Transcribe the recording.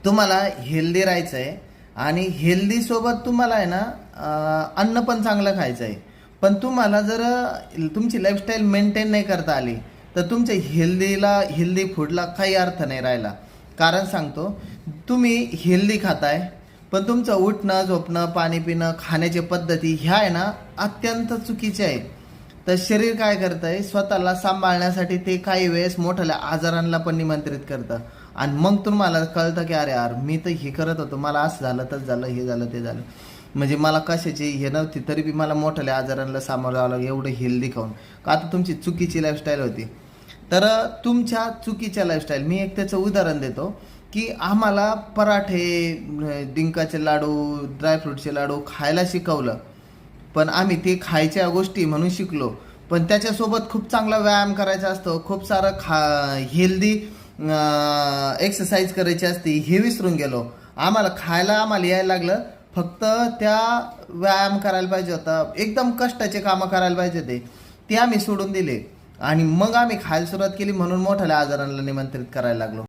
तुम्हाला हेल्दी राहायचं आहे आणि हेल्दी सोबत तुम्हाला आहे ना अन्न पण चांगलं खायचं आहे. पण तुम्हाला जर तुमची लाईफस्टाईल मेंटेन नाही करता आली तर तुमच्या हेल्दी फूडला काही अर्थ नाही राहिला. कारण सांगतो, तुम्ही हेल्दी खाताय पण तुमचं उठणं झोपणं पाणी पिणं खाण्याची पद्धती ह्या आहे ना अत्यंत चुकीच्या आहे. तर शरीर काय करतंय, स्वतःला सांभाळण्यासाठी ते काही वेळेस मोठ्या आजारांना पण निमंत्रित करतं. आणि मग तुम्हाला कळतं की अरे यार मी तर हे करत होतो, मला असं झालं तसं झालं हे झालं ते झालं, म्हणजे मला कशाची हे नव्हती तरी बी मला मोठ्या आजारांना सामोरं जावं लागलं एवढं हेल्दी खाऊन. का आता तुमची चुकीची लाईफस्टाईल होती. तर तुमच्या चुकीच्या लाईफस्टाईल मी एक त्याचं उदाहरण देतो की आम्हाला पराठे, डिंकाचे लाडू, ड्रायफ्रूटचे लाडू खायला शिकवलं, पण आम्ही ते खायच्या गोष्टी म्हणून शिकलो. पण त्याच्यासोबत खूप चांगला व्यायाम करायचा असतो, खूप सारं हेल्दी एक्सरसाइज करायची असते, हे विसरून गेलो. आम्हाला यायला लागलं, फक्त त्या व्यायाम करायला पाहिजे होता, एकदम कष्टाचे कामं करायला पाहिजे ते आम्ही सोडून दिले आणि मग आम्ही खायला सुरुवात केली, म्हणून मोठ्या आजारांना निमंत्रित करायला लागलो.